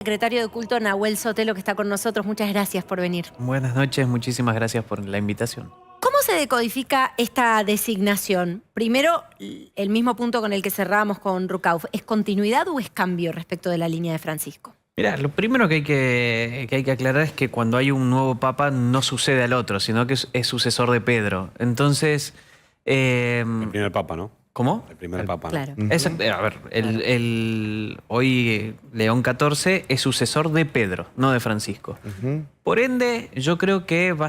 Secretario de Culto Nahuel Sotelo, que está con nosotros. Muchas gracias por venir. Buenas noches, muchísimas gracias por la invitación. ¿Cómo se decodifica esta designación? Primero, el mismo punto con el que cerrábamos con Rucauf. ¿Es continuidad o es cambio respecto de la línea de Francisco? Mira, lo primero que hay que aclarar es que cuando hay un nuevo papa no sucede al otro, sino que es sucesor de Pedro. Entonces... el primer papa, ¿no? ¿Cómo? El primer papa, ¿no? Claro. A ver, hoy León XIV es sucesor de Pedro, no de Francisco. Por ende, yo creo que va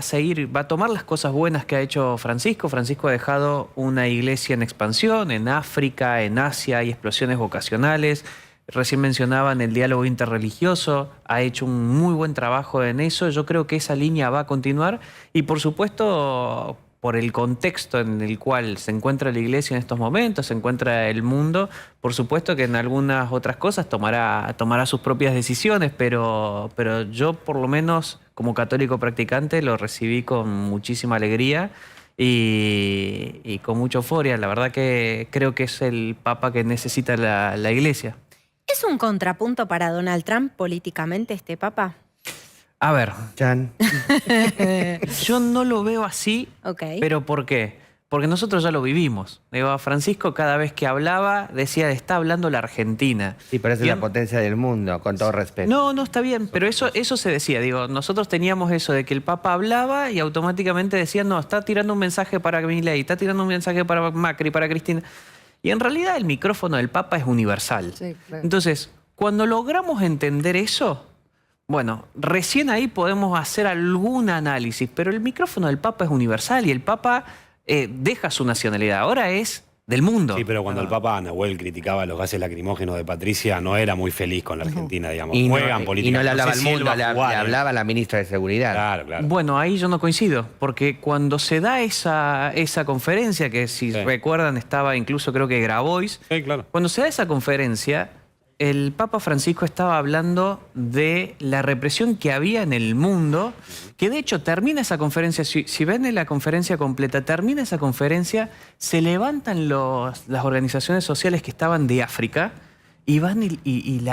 a tomar las cosas buenas que ha hecho Francisco. Francisco ha dejado una iglesia en expansión, en África, en Asia, hay explosiones vocacionales. Recién mencionaban el diálogo interreligioso, ha hecho un muy buen trabajo en eso. Yo creo que esa línea va a continuar y, por supuesto, por el contexto en el cual se encuentra la iglesia en estos momentos, se encuentra el mundo, por supuesto que en algunas otras cosas tomará sus propias decisiones, pero yo, por lo menos, como católico practicante, lo recibí con muchísima alegría y con mucha euforia. La verdad que creo que es el papa que necesita la iglesia. ¿Es un contrapunto para Donald Trump políticamente este papa? A ver, Chan. yo no lo veo así, Okay. pero ¿por qué? Porque nosotros ya lo vivimos. Digo, Francisco cada vez que hablaba decía, está hablando la Argentina. Sí, pero esa es la potencia del mundo, con todo respeto. No, está bien, pero eso se decía. Digo, nosotros teníamos eso de que el Papa hablaba y automáticamente decía, no, está tirando un mensaje para Milei, está tirando un mensaje para Macri, para Cristina. Y en realidad el micrófono del Papa es universal. Sí, claro. Entonces, cuando logramos entender eso, bueno, recién ahí podemos hacer algún análisis, pero el micrófono del Papa es universal y el Papa deja su nacionalidad. Ahora es del mundo. Sí, pero cuando el Papa Nahuel criticaba los gases lacrimógenos de Patricia, no era muy feliz con la Argentina, digamos. Y Juegan no, política. y no le hablaba sé al si él mundo, va a le jugar, hablaba a la ministra de Seguridad. Claro, claro. Bueno, ahí yo no coincido, porque cuando se da esa conferencia, que si recuerdan estaba incluso creo que Grabois, Sí, claro. cuando se da esa conferencia, el Papa Francisco estaba hablando de la represión que había en el mundo, que de hecho termina esa conferencia, si ven en la conferencia completa, termina esa conferencia, se levantan las organizaciones sociales que estaban de África y van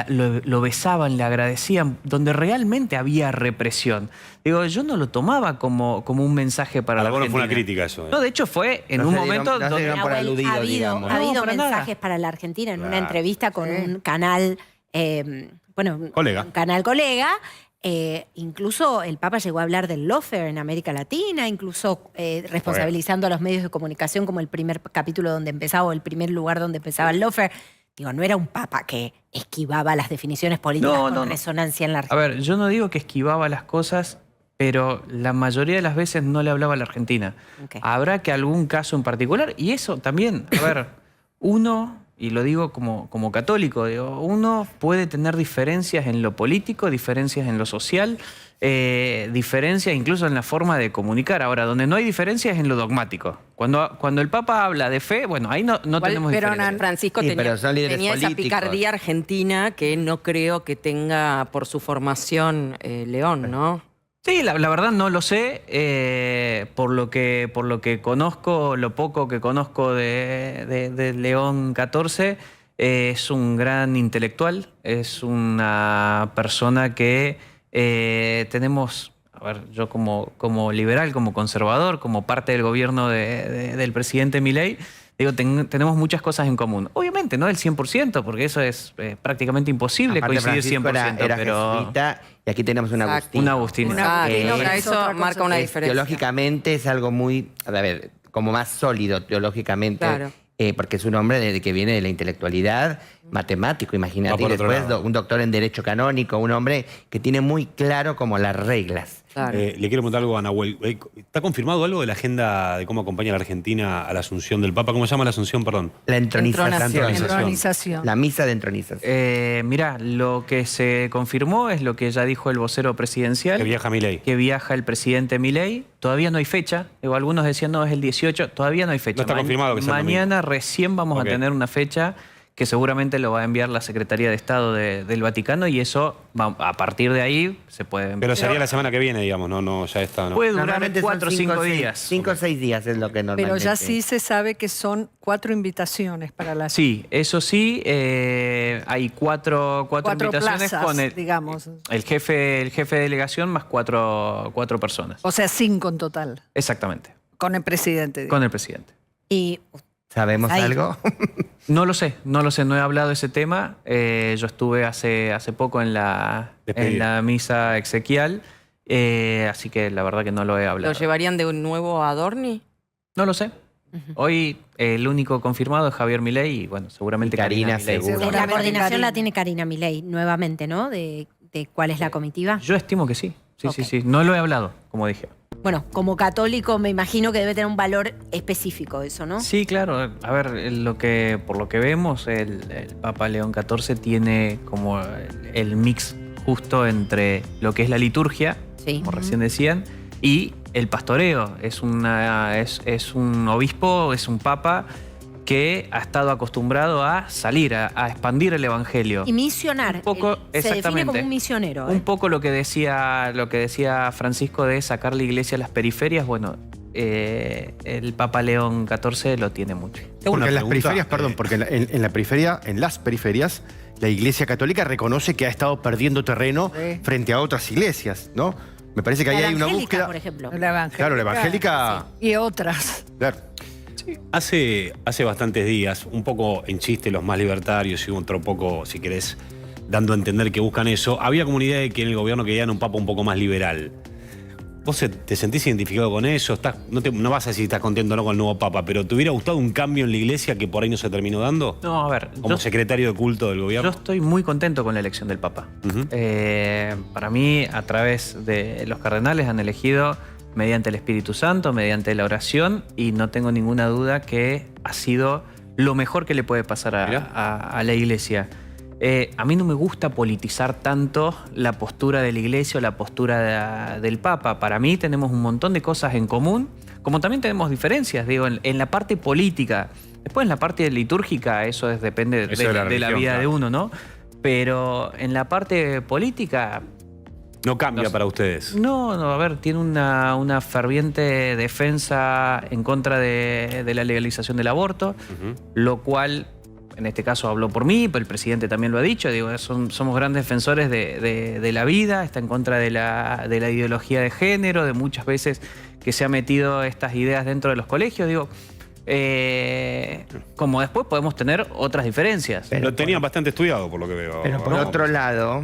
lo besaban, le agradecían, donde realmente había represión. Digo, yo no lo tomaba como un mensaje para la Bueno, Argentina. fue una crítica eso. No, de hecho fue en No un se dieron- momento no se donde... dieron por Nahuel, aludido, ha habido digamos. mensajes para para la Argentina en una Claro. entrevista con un canal, Colega. un canal colega. Incluso el Papa llegó a hablar del lawfare en América Latina, incluso responsabilizando a los medios de comunicación como el primer capítulo donde empezaba o el primer lugar donde empezaba el lawfare. Digo, no era un Papa que esquivaba las definiciones políticas con resonancia en la A Argentina. ver, yo no digo que esquivaba las cosas, pero la mayoría de las veces no le hablaba a la Argentina. Ok. Habrá que algún caso en particular, y eso también, a ver, uno, y lo digo como católico, digo, uno puede tener diferencias en lo político, diferencias en lo social, diferencias incluso en la forma de comunicar. Ahora, donde no hay diferencias es en lo dogmático. Cuando el Papa habla de fe, bueno, ahí no tenemos Pero diferencias. Francisco Sí, pero son líderes tenía esa políticos. picardía argentina que no creo que tenga por su formación León, ¿no? Sí, la verdad no lo sé, por lo que conozco, lo poco que conozco de León XIV, es un gran intelectual, es una persona que tenemos, a ver, yo como liberal, como conservador, como parte del gobierno del presidente Milei, digo, tenemos muchas cosas en común. Obviamente, no del 100%, porque eso es prácticamente imposible Aparte, coincidir Francisco 100%, era pero... jesuita y aquí tenemos un Exacto. Agustín. Un Agustín. Ya es otra eso cosa. marca una diferencia. Teológicamente es algo muy, a ver, como más sólido teológicamente. Claro. Porque es un hombre que viene de la intelectualidad, matemático, imagínate, Va y por otro después lado. un doctor en Derecho Canónico, un hombre que tiene muy claro como las reglas. Claro. Le quiero preguntar algo a Nahuel. ¿Está confirmado algo de la agenda de cómo acompaña a la Argentina a la asunción del Papa? ¿Cómo se llama la asunción, perdón? La Entronización. entronización. La misa de entronización. Mirá, lo que se confirmó es lo que ya dijo el vocero presidencial. Que viaja Milei. Que viaja el presidente Milei. Todavía no hay fecha. Digo, algunos decían, no, es el 18. Todavía no hay fecha. No está confirmado que sea el Mañana recién vamos a tener una fecha que seguramente lo va a enviar la Secretaría de Estado del Vaticano y eso, a partir de ahí, se puede... Pero sería la semana que viene, digamos, no, ya está, ¿no? Puede durar Normalmente son 4 o 5 días. 5 o 6 días es lo que normalmente... Pero ya sí se sabe que son 4 invitaciones para la Sí, eso sí, hay cuatro invitaciones plazas, con digamos. el jefe de delegación más cuatro personas. O sea, 5 en total. Exactamente, Con el presidente. con el presidente. Y ¿Sabemos Ahí. algo? No lo sé, no he hablado de ese tema. Yo estuve hace poco en la misa exequial, así que la verdad que no lo he hablado. ¿Lo llevarían de nuevo a Adorni? No lo sé. Hoy el único confirmado es Javier Milei y bueno, seguramente Y Karina Milei. seguro. la Seguramente coordinación Karina. la tiene Karina Milei nuevamente, ¿no? De cuál es la comitiva. Yo estimo que sí. Ok. Sí. No lo he hablado, como dije. Bueno, como católico me imagino que debe tener un valor específico eso, ¿no? Sí, claro. A ver, por lo que vemos, el Papa León XIV tiene como el mix justo entre lo que es la liturgia, Sí. como recién decían, y el pastoreo. Es un obispo, es un papa que ha estado acostumbrado a salir, a expandir el evangelio. Y misionar. Un poco, Se define exactamente. como un misionero. Un poco lo que decía Francisco de sacar la iglesia a las periferias, bueno, el Papa León XIV lo tiene mucho. Tengo una Porque en las pregunta, periferias, perdón, porque en las periferias, la Iglesia Católica reconoce que ha estado perdiendo terreno Sí. frente a otras iglesias, ¿no? Me parece que ahí La hay una evangélica, búsqueda. por ejemplo. La evangélica. Claro, la evangélica. Y otras. Claro. Hace bastantes días, un poco en chiste los más libertarios y otro poco, si querés, dando a entender que buscan eso, había como una idea de que en el gobierno querían un papa un poco más liberal. ¿Vos te sentís identificado con eso? No vas a decir si estás contento o no con el nuevo papa, pero ¿te hubiera gustado un cambio en la iglesia que por ahí no se terminó dando? No, a ver, Como secretario de culto del yo gobierno. estoy muy contento con la elección del Papa. Ujú. Para mí, a través de los cardenales han elegido mediante el Espíritu Santo, mediante la oración, y no tengo ninguna duda que ha sido lo mejor que le puede pasar a la iglesia. A mí no me gusta politizar tanto la postura de la iglesia o la postura del Papa. Para mí tenemos un montón de cosas en común, como también tenemos diferencias, digo, en la parte política. Después en la parte litúrgica, eso depende Eso de la de la religión, vida claro. de uno, ¿no? Pero en la parte política, No cambia No sé. para ustedes. no, a ver, tiene una ferviente defensa en contra de la legalización del aborto, lo cual, en este caso habló por mí, pero el presidente también lo ha dicho, digo, somos grandes defensores de la vida, está en contra de la ideología de género, de muchas veces que se ha metido estas ideas dentro de los colegios, digo, como después podemos tener otras diferencias. Pero Lo tenían bastante estudiado, por lo que veo. Pero por ¿no? otro lado,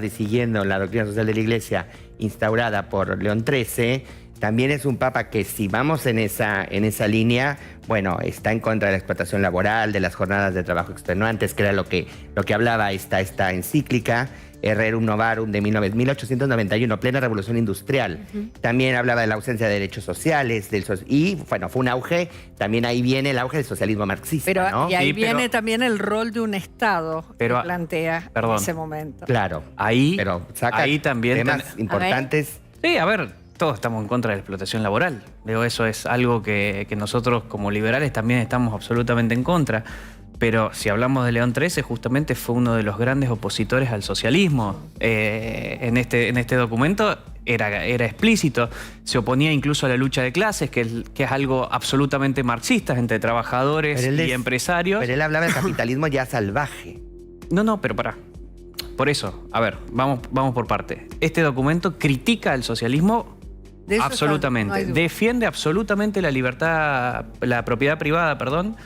y siguiendo la doctrina social de la Iglesia instaurada por León XIII, también es un papa que si vamos en esa línea, bueno, está en contra de la explotación laboral, de las jornadas de trabajo extenuantes, que era lo que hablaba esta encíclica, Rerum Novarum de 1891, plena revolución industrial. También hablaba de la ausencia de derechos sociales, y bueno, fue un auge, también ahí viene el auge del socialismo marxista, Pero ¿no? y ahí Sí, pero- viene también el rol de un Estado Pero- que plantea perdón. en ese momento. Claro. Ahí, Pero saca ahí también temas importantes. Sí, a ver, todos estamos en contra de la explotación laboral. Digo, eso es algo que nosotros como liberales también estamos absolutamente en contra. Pero si hablamos de León XIII, justamente fue uno de los grandes opositores al socialismo. En este documento era explícito. Se oponía incluso a la lucha de clases, que es algo absolutamente marxista entre trabajadores Pero él y empresarios. Pero él hablaba del capitalismo ya salvaje. No, pero pará. Por eso, a ver, vamos por parte. Este documento critica al socialismo De eso absolutamente. no hay duda. Defiende absolutamente la libertad, la propiedad privada, perdón,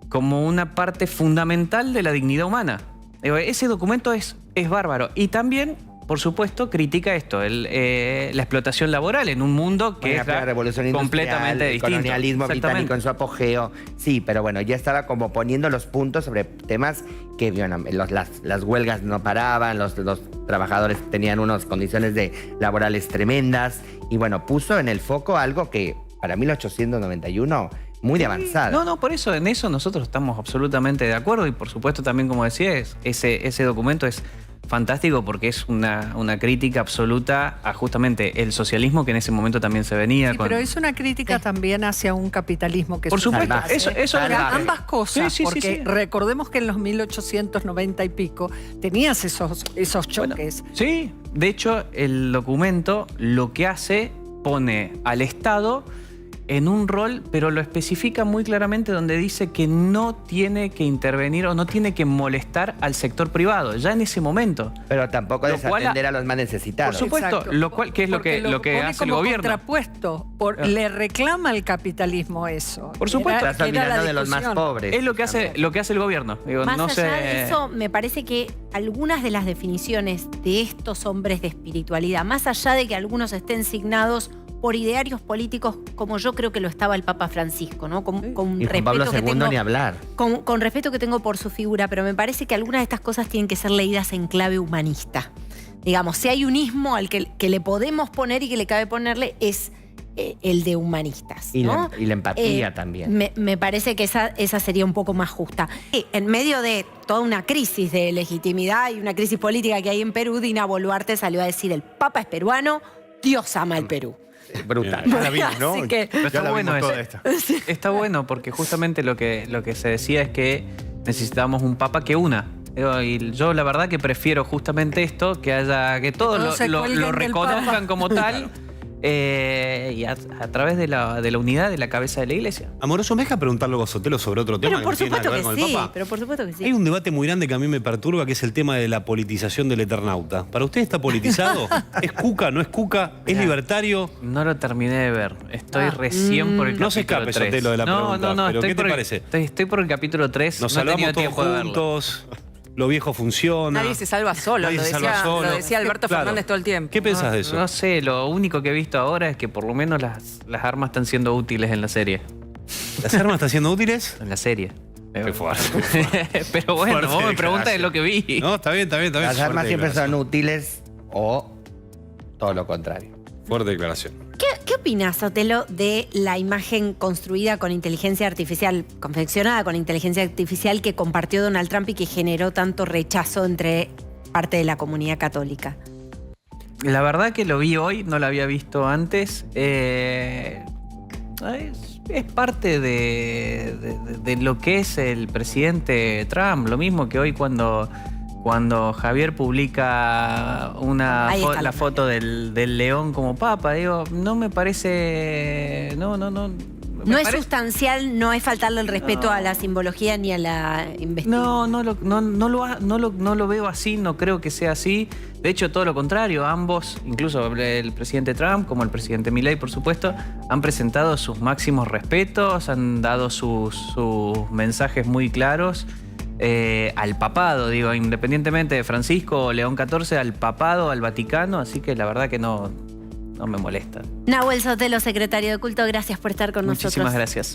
como una parte fundamental de la dignidad humana. Digo, ese documento es bárbaro. Y también, por supuesto, critica esto, la explotación laboral en un mundo que Bueno, es la revolución industrial, completamente el distinto. colonialismo Exactamente. británico en su apogeo. Sí, pero bueno, ya estaba como poniendo los puntos sobre temas que bueno, las huelgas no paraban, los trabajadores tenían unas condiciones laborales tremendas. Y bueno, puso en el foco algo que para 1891 muy de avanzada. No, por eso, en eso nosotros estamos absolutamente de acuerdo y por supuesto también, como decía, ese documento es fantástico porque es una crítica absoluta a justamente el socialismo que en ese momento también se venía Sí, con... pero es una crítica también hacia un capitalismo que Por es supuesto, salvaje. eso es Para verdad. ambas cosas, Sí, sí, sí, porque sí. recordemos que en los 1890 y pico tenías esos Bueno, choques. sí, de hecho el documento lo que hace, pone al Estado en un rol, pero lo especifica muy claramente donde dice que no tiene que intervenir o no tiene que molestar al sector privado, ya en ese momento. Pero tampoco Lo cual- desatender a los más necesitados. Por supuesto, Exacto. lo cual, ¿qué es lo Porque que pone hace el como gobierno? contrapuesto, le reclama al capitalismo eso. Por supuesto. Estás Que era la olvidando de los más discusión. pobres. Es lo que hace el gobierno. Digo, Más no allá sé- de eso, me parece que algunas de las definiciones de estos hombres de espiritualidad, más allá de que algunos estén signados por idearios políticos como yo creo que lo estaba el Papa Francisco, ¿no? Con Y Juan respeto Pablo que II tengo, ni hablar. con respeto que tengo por su figura, pero me parece que algunas de estas cosas tienen que ser leídas en clave humanista. Digamos, si hay un ismo al que le podemos poner y que le cabe ponerle es el de humanistas, Y, ¿no? la empatía también. Me parece que esa sería un poco más justa. Y en medio de toda una crisis de legitimidad y una crisis política que hay en Perú, Dina Boluarte salió a decir: el Papa es peruano, Dios ama el Perú. Brutal. Ya la vimos, ¿no? Así que- Pero Ya está la bueno vimos eso. toda esta. Está bueno porque justamente lo que se decía es que necesitábamos un papa que una. Y yo la verdad que prefiero justamente esto, que todos todos se cuelguen lo del reconozcan papa. como tal y a través de la unidad de la cabeza de la iglesia. Amoroso, ¿me deja preguntarle a Sotelo sobre otro tema Pero que por no tiene nada supuesto que que ver con el sí, Papa? pero por supuesto que sí. Hay un debate muy grande que a mí me perturba, que es el tema de la politización del Eternauta. ¿Para usted está politizado? ¿Es cuca? ¿No es cuca? ¿Es libertario? No lo terminé de ver. Estoy recién por el capítulo No se escape, 3. Sotelo, de la pregunta, pero estoy ¿qué te parece? Estoy por el capítulo 3. Nos no he tenido salvamos todos tiempo de verlo. juntos, lo viejo funciona. Nadie se salva solo, Nadie lo se decía, salva solo. lo decía Alberto Claro. Fernández todo el tiempo. ¿Qué pensás de eso? No sé, lo único que he visto ahora es que por lo menos las armas están siendo útiles en la serie. ¿Las armas están siendo útiles? En la serie. Qué fuerte. Pero bueno, Fuerte vos me preguntas de declaración. lo que vi. No, está bien, está bien, está bien. Las armas Fuerte siempre son declaración. útiles o todo lo contrario. Fuerte declaración. ¿Qué opinas, Sotelo, de la imagen construida con inteligencia artificial, confeccionada con inteligencia artificial que compartió Donald Trump y que generó tanto rechazo entre parte de la comunidad católica? La verdad que lo vi hoy, no lo había visto antes. Es parte de lo que es el presidente Trump. Lo mismo que hoy cuando Javier publica Ahí está la la foto del león como papa. Digo, no me parece... No. No es sustancial, no es faltarle el respeto a la simbología ni a la investigación. No lo veo así, no creo que sea así. De hecho, todo lo contrario, ambos, incluso el presidente Trump como el presidente Milei, por supuesto, han presentado sus máximos respetos, han dado sus mensajes muy claros al papado, digo, independientemente de Francisco o León XIV, al papado, al Vaticano, así que la verdad que no me molesta. Nahuel Sotelo, secretario de Culto, gracias por estar con nosotros. Muchísimas gracias.